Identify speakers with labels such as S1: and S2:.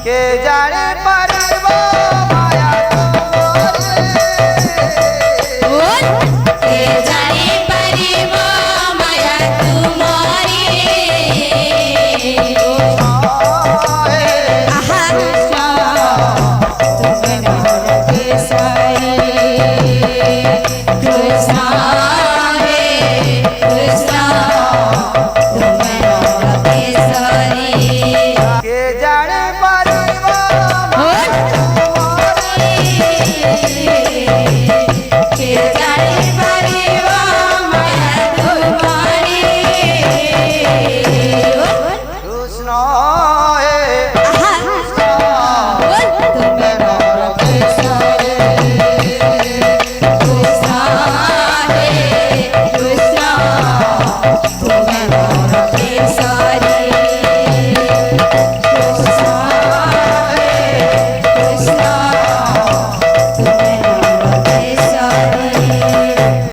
S1: કે જાણે પરવો માયા
S2: કે જાણે પરવો માયા તું મોરી આહા કૃષ્ણ કૃષ્ણ